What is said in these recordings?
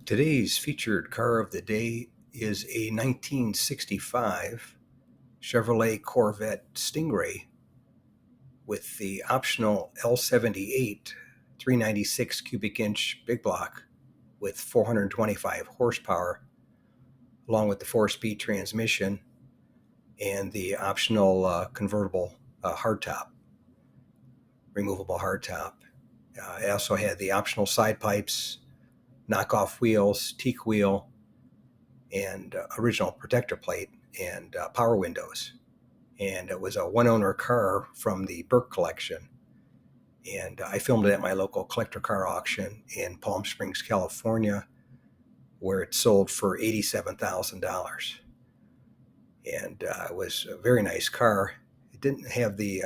Today's featured car of the day is a 1965 Chevrolet Corvette Stingray with the optional L78 396 cubic inch big block with 425 horsepower, along with the 4-speed transmission and the optional convertible hardtop, removable hardtop. It also had the optional side pipes, knockoff wheels, teak wheel, and original protector plate and power windows. And it was a one-owner car from the Burke collection. And I filmed it at my local collector car auction in Palm Springs, California, where it sold for $87,000. And it was a very nice car. It didn't have the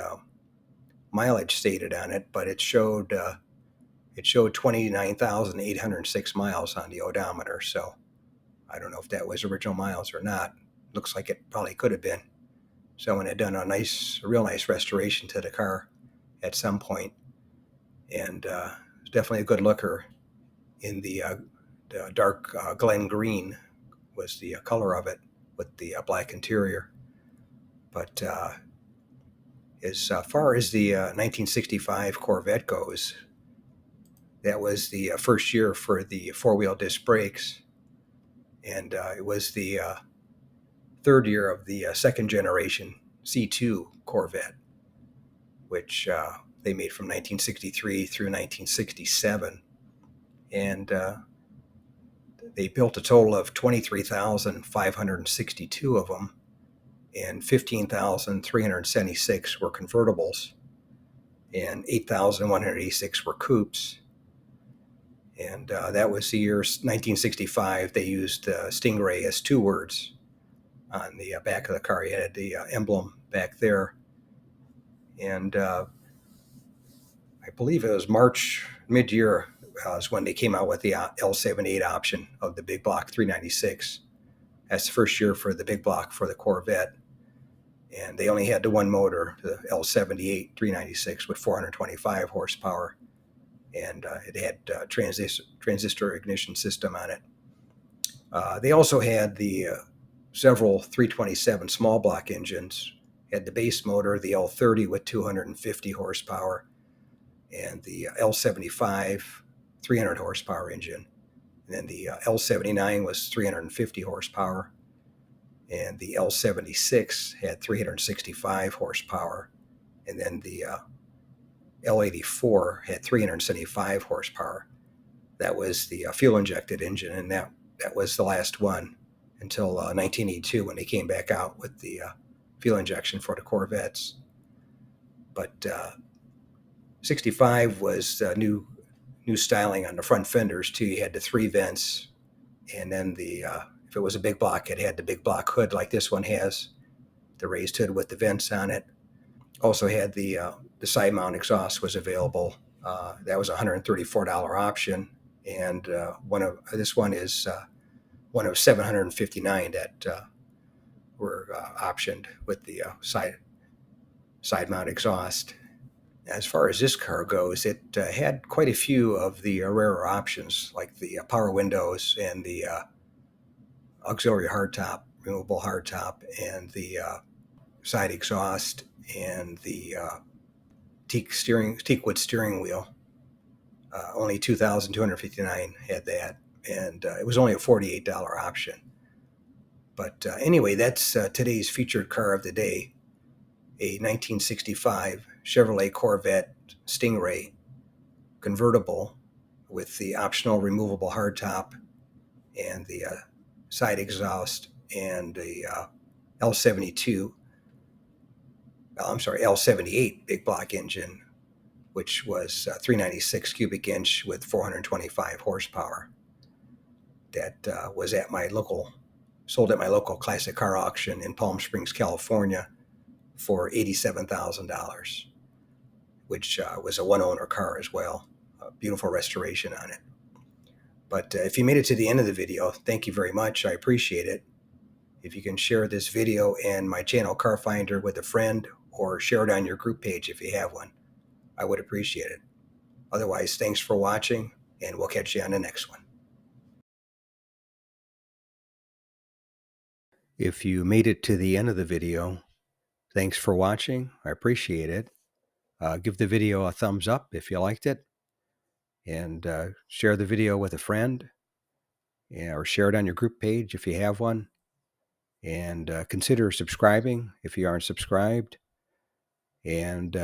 mileage stated on it, but it showed 29,806 miles on the odometer. So I don't know if that was original miles or not. Looks like it probably could have been. Someone had done a real nice restoration to the car at some point, and it's definitely a good looker. In the dark Glen Green was the color of it, with the black interior. But as far as the 1965 Corvette goes, that was the first year for the four-wheel disc brakes, and it was the third year of the second generation C2 Corvette, which they made from 1963 through 1967. And they built a total of 23,562 of them, and 15,376 were convertibles, and 8,186 were coupes. And that was the year 1965. They used Stingray as two words on the back of the car. You had the emblem back there. And I believe it was March, mid-year, is when they came out with the L78 option of the big block 396. That's the first year for the big block for the Corvette. And they only had the one motor, the L78 396 with 425 horsepower. And it had transistor ignition system on it. They also had the several 327 small block engines. Had the base motor, the L30 with 250 horsepower, and the L75 300 horsepower engine. And then the L79 was 350 horsepower, and the L76 had 365 horsepower, and then the L84 had 375 horsepower. That was the fuel-injected engine, and that was the last one until 1982 when they came back out with the fuel injection for the Corvettes. But 65 was new styling on the front fenders too. You had the three vents, and then the if it was a big block, it had the big block hood like this one has, the raised hood with the vents on it. Also had the side mount exhaust was available. That was a $134 option, and this one is one of 759 that were optioned with the side mount exhaust. As far as this car goes, it had quite a few of the rarer options, like the power windows and the auxiliary hardtop, removable hardtop, and the side exhaust, and the teak wood steering wheel. Only 2,259 had that, and it was only a $48 option. But anyway, that's today's featured car of the day, a 1965 Chevrolet Corvette Stingray convertible with the optional removable hardtop and the side exhaust, and the L78 big block engine, which was 396 cubic inch with 425 horsepower. That was sold at my local classic car auction in Palm Springs, California, for $87,000, which was a one-owner car as well. A beautiful restoration on it. But if you made it to the end of the video, thank you very much. I appreciate it. If you can share this video and my channel Car Finder with a friend, or share it on your group page if you have one, I would appreciate it. Otherwise, thanks for watching, and we'll catch you on the next one. If you made it to the end of the video, thanks for watching. I appreciate it. Give the video a thumbs up if you liked it, and share the video with a friend, or share it on your group page if you have one. And consider subscribing if you aren't subscribed, and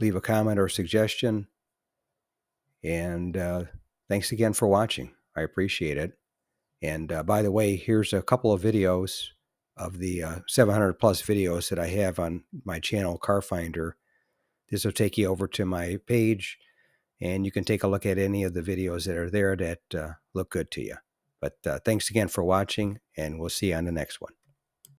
leave a comment or suggestion. And thanks again for watching. I appreciate it. And by the way, here's a couple of videos of the 700 plus videos that I have on my channel, Car Finder. This will take you over to my page, and you can take a look at any of the videos that are there that look good to you. But thanks again for watching, and we'll see you on the next one.